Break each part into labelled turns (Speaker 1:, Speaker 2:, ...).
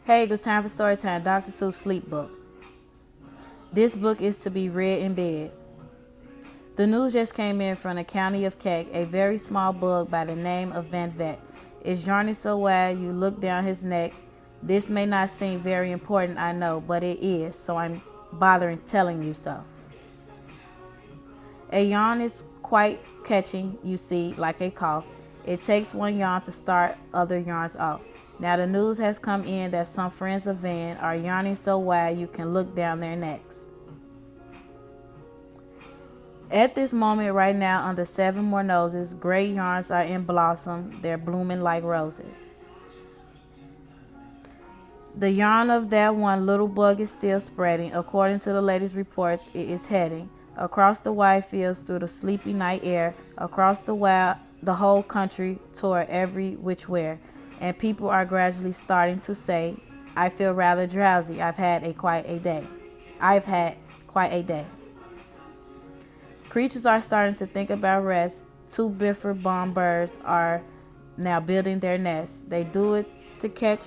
Speaker 1: Hey, good time for story time. Dr. Seuss Sleep Book. This book is to be read in bed. The news just came in from the county of Keck. A very small bug by the name of Van Veck is yarning so wide you look down his neck. This may not seem very important, I know, but it is, so I'm bothering telling you so. A yawn is quite catching, you see, like a cough. It takes one yawn to start other yarns off. Now the news has come in that some friends of Van are yawning so wide you can look down their necks. At this moment right now, under 7 more noses, great yarns are in blossom. They're blooming like roses. The yarn of that one little bug is still spreading. According to the latest reports, it is heading across the wide fields through the sleepy night air, across the whole country, toward every which way. And people are gradually starting to say, I feel rather drowsy. I've had quite a day. Creatures are starting to think about rest. 2 Bifford bomb birds are now building their nests. They do it to catch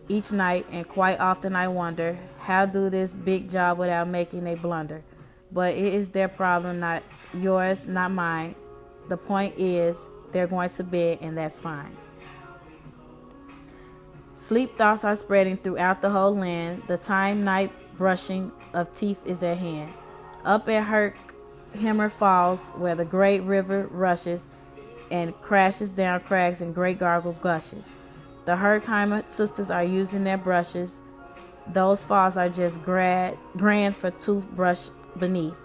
Speaker 1: each night, and quite often I wonder, how do this big job without making a blunder? But it is their problem, not yours, not mine. The point is, they're going to bed, and that's fine. Sleep thoughts are spreading throughout the whole land. The time night brushing of teeth is at hand. Up at Herkimer Falls, where the great river rushes and crashes down crags and great gargle gushes. The Herkimer sisters are using their brushes. Those falls are just grand for toothbrush beneath,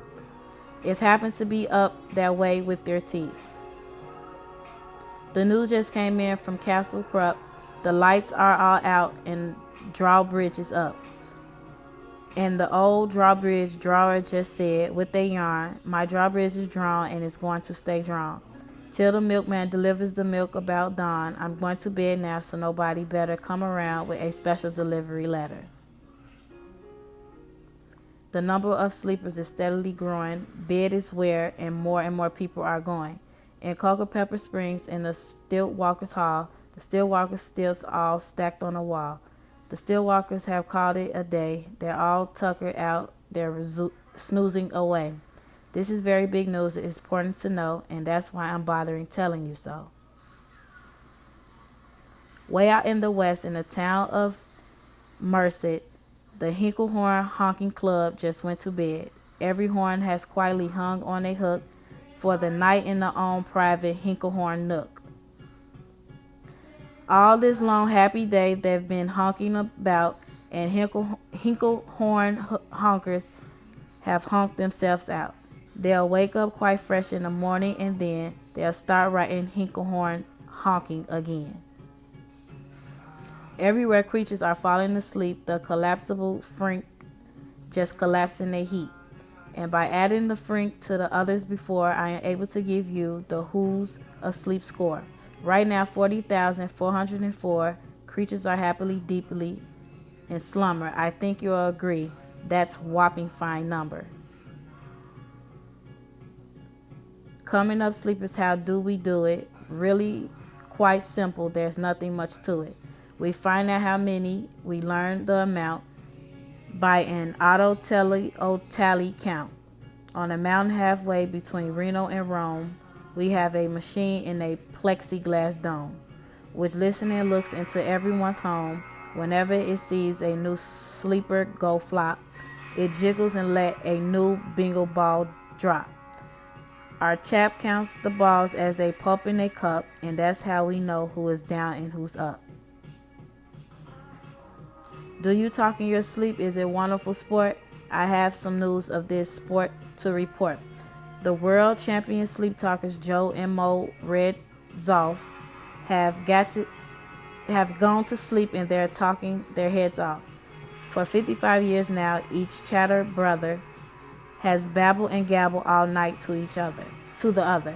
Speaker 1: if happen to be up that way with their teeth. The news just came in from Castle Crupp. The lights are all out and drawbridge is up. And the old drawbridge drawer just said with a yarn, my drawbridge is drawn and it's going to stay drawn till the milkman delivers the milk about dawn. I'm going to bed now, so nobody better come around with a special delivery letter. The number of sleepers is steadily growing. Bed is where and more people are going. In Culpeper Springs, in the Stillwalkers Hall, the Stillwalkers stilts all stacked on the wall. The Stillwalkers have called it a day. They're all tuckered out. They're snoozing away. This is very big news. It's important to know, and that's why I'm bothering telling you so. Way out in the west, in the town of Merced, the Hinklehorn Honking Club just went to bed. Every horn has quietly hung on a hook for the night in their own private Hinklehorn nook. All this long happy day they've been honking about, and Hinklehorn honkers have honked themselves out. They'll wake up quite fresh in the morning, and then they'll start writing Hinklehorn honking again. Everywhere creatures are falling asleep, the collapsible frink just collapsing their heap. And by adding the frink to the others before, I am able to give you the Who's Asleep score. Right now, 40,404 creatures are happily, deeply in slumber. I think you'll agree. That's whopping fine number. Coming up, sleepers, how do we do it? Really quite simple. There's nothing much to it. We find out how many. We learn the amount by an auto tally count. On a mountain halfway between Reno and Rome, we have a machine in a plexiglass dome, which listening looks into everyone's home. Whenever it sees a new sleeper go flop, it jiggles and let a new bingo ball drop. Our chap counts the balls as they pop in a cup, and that's how we know who is down and who's up. Do you talk in your sleep? Is it wonderful sport? I have some news of this sport to report. The world champion sleep talkers Joe and Mo Red Zolf have gone to sleep, and they're talking their heads off. For 55 years now, each chatter brother has babbled and gabbled all night to the other.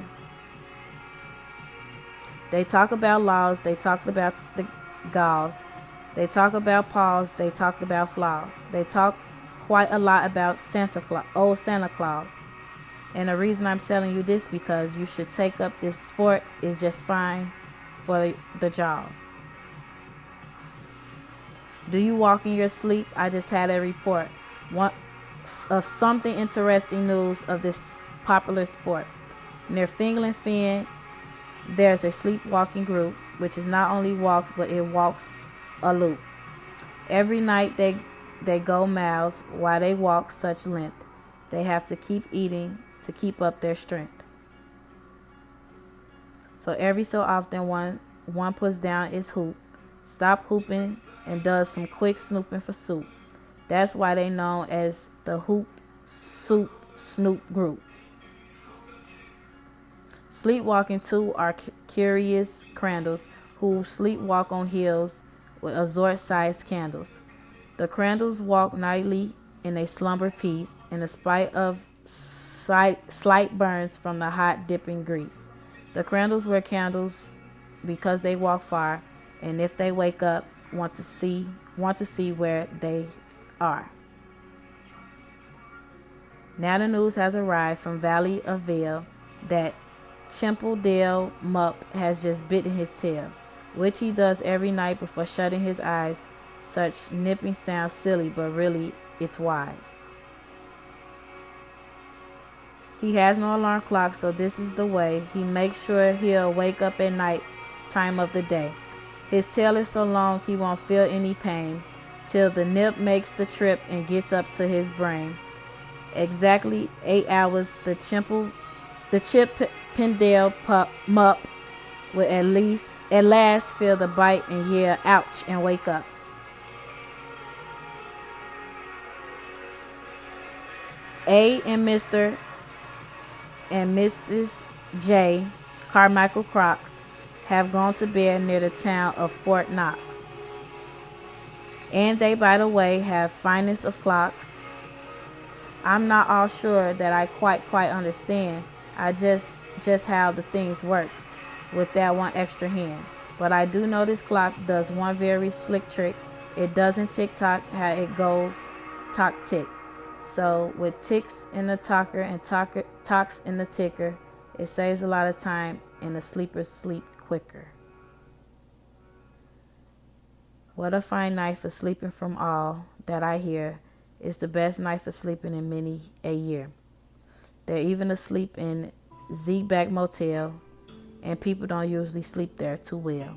Speaker 1: They talk about laws, they talk about the gauls, they talk about paws, they talk about flaws. They talk quite a lot about old Santa Claus. And the reason I'm telling you this, because you should take up this sport, is just fine for the jaws. Do you walk in your sleep? I just had a report one, of something interesting news of this popular sport. Near Finland Fen, there's a sleepwalking group, which is not only walks, but it walks a loop. Every night they go miles while they walk such length. They have to keep eating to keep up their strength. So every so often one puts down its hoop, stop hooping, and does some quick snooping for soup. That's why they known as the Hoop Soup Snoop group. Sleepwalking too are curious crandalls who sleepwalk on hills with azort-sized candles. The crandalls walk nightly in a slumber peace, in spite of slight burns from the hot dipping grease. The crandalls wear candles because they walk far, and if they wake up, want to see where they are. Now the news has arrived from Valley of Vale that Chimpledale Mupp has just bitten his tail, which he does every night before shutting his eyes. Such nipping sounds silly, but really it's wise. He has no alarm clock, so this is the way. He makes sure he'll wake up at night time of the day. His tail is so long he won't feel any pain till the nip makes the trip and gets up to his brain. Exactly 8 hours, the Chippendale Mupp will at last feel the bite and yell ouch and wake up. A and Mr. and Mrs. J. Carmichael Crocs have gone to bed near the town of Fort Knox. And they, by the way, have finest of clocks. I'm not all sure that I quite understand. I just how the things works with that one extra hand. But I do know this clock does one very slick trick. It doesn't tick-tock how it goes tock-tick. So with ticks in the talker and tocks in the ticker, it saves a lot of time and the sleepers sleep quicker. What a fine night for sleeping from all that I hear. It's the best night for sleeping in many a year. They're even asleep in Ziegback Motel, and people don't usually sleep there too well.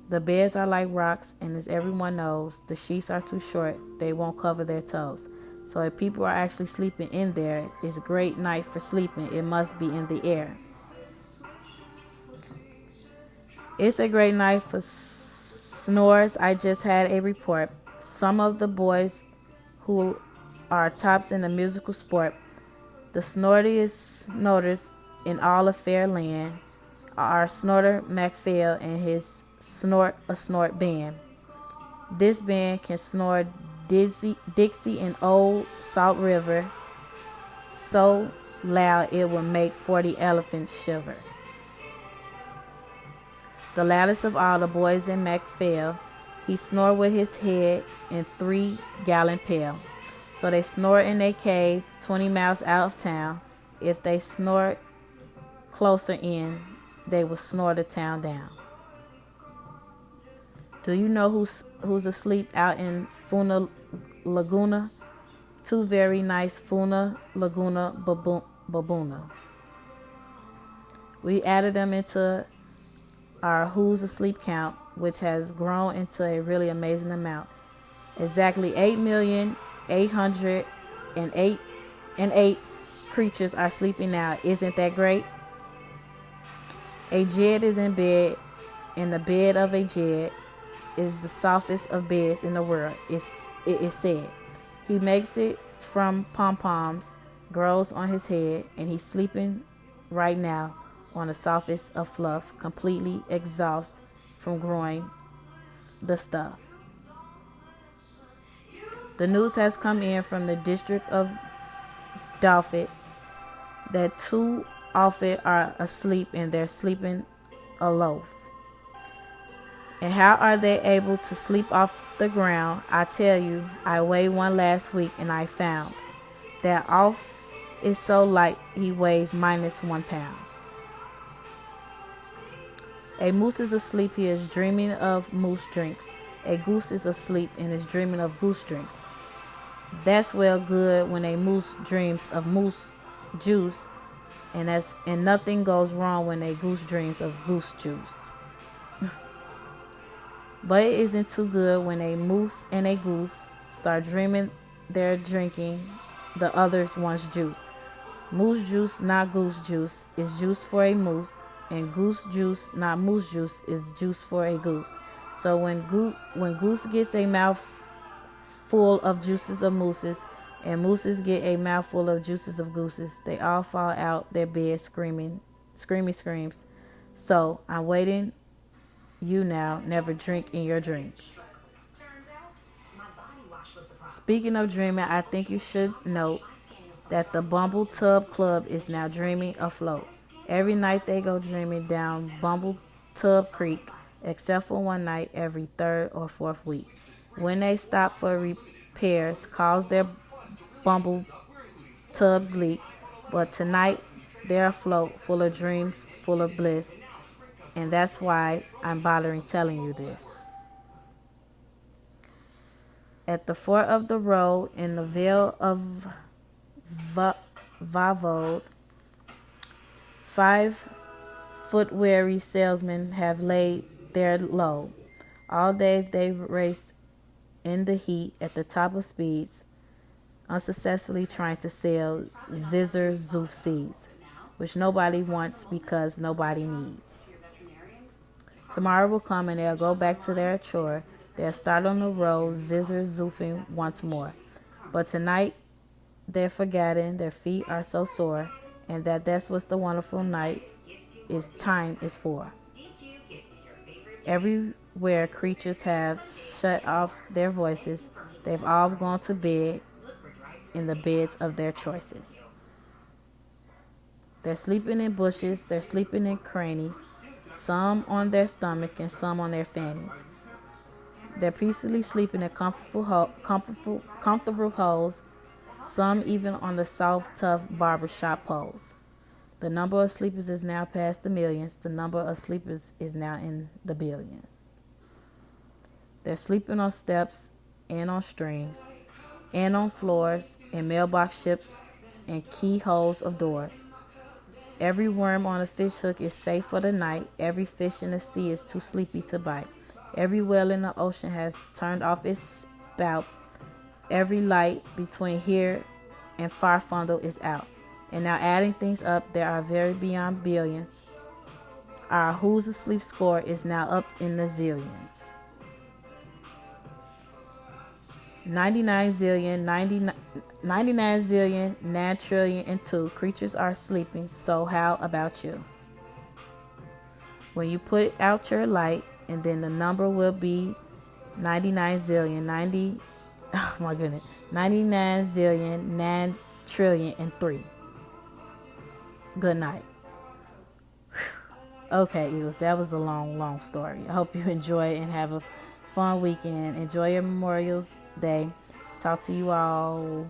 Speaker 1: The beds are like rocks, and as everyone knows, the sheets are too short. They won't cover their toes. So if people are actually sleeping in there, it's a great night for sleeping. It must be in the air. It's a great night for snores. I just had a report. Some of the boys who are tops in the musical sport, the snortiest snorters in all of fair land, are Snorter MacPhail and his Snort a Snort band. This band can snore Dixie and Old Salt River so loud it will make 40 elephants shiver. The loudest of all the boys in MacPhail, he snore with his head in 3-gallon pail. So they snore in a cave 20 miles out of town. If they snore closer in, they will snore the town down. Do you know who's asleep out in Funa Laguna? Two very nice Funa Laguna Babuna. We added them into our Who's Asleep count, which has grown into a really amazing amount. Exactly 8,808,008 creatures are sleeping now. Isn't that great? A Jed is in bed, and the bed of a Jed is the softest of beds in the world, it is said. He makes it from pom-poms, grows on his head, and he's sleeping right now on the softest of fluff, completely exhausted from growing the stuff. The news has come in from the district of Dalford that 2 Alford are asleep and they're sleeping aloft. And how are they able to sleep off the ground? I tell you, I weighed one last week and I found that Alf is so light he weighs -1 pound. A moose is asleep, he is dreaming of moose drinks. A goose is asleep and is dreaming of goose drinks. That's well good when a moose dreams of moose juice, and nothing goes wrong when a goose dreams of goose juice. But it isn't too good when a moose and a goose start dreaming they're drinking the other's one's juice. Moose juice, not goose juice, is juice for a moose, and goose juice, not moose juice, is juice for a goose. So when goose gets a mouth full of juices of mooses, and mooses get a mouthful of juices of gooses, they all fall out their bed screaming screams. So I'm waiting you now, never drink in your dreams. Speaking of dreaming, I think you should note that the Bumble Tub Club is now dreaming afloat. Every night they go dreaming down Bumble Tub Creek, except for one night every third or fourth week, when they stop for repairs, cause their Bumble tubs leak. But tonight they're afloat, full of dreams, full of bliss, and that's why I'm bothering telling you this. At the fork of the road in the Vale of Vavode, 5-foot-weary salesmen have laid their load. All day they've raced in the heat at the top of speeds, unsuccessfully trying to sell zizzer zoof seeds, which nobody wants because nobody needs. Tomorrow will come and they'll go back to their chore. They'll start on the road, zizzer zoofing once more. But tonight they're forgetting their feet are so sore, and that's what the wonderful night time is for. Everywhere creatures have shut off their voices. They've all gone to bed in the beds of their choices. They're sleeping in bushes, they're sleeping in crannies, some on their stomach and some on their fannies. They're peacefully sleeping in comfortable holes, some even on the soft, tough barbershop poles. The number of sleepers is now past the millions. The number of sleepers is now in the billions. They're sleeping on steps and on strings and on floors and mailbox ships and keyholes of doors. Every worm on a fish hook is safe for the night. Every fish in the sea is too sleepy to bite. Every whale in the ocean has turned off its spout. Every light between here and Farfundle is out. And now adding things up, there are very beyond billions. Our Who's Asleep score is now up in the zillions. 99 zillion, 99 zillion, 9 trillion, and 2 creatures are sleeping, so how about you? When you put out your light, and then the number will be 99 zillion, 99 zillion, 9 trillion, and 3. Good night. Okay, Eagles, that was a long story. I hope you enjoy it and have a fun weekend. Enjoy your Memorial Day. Talk to you all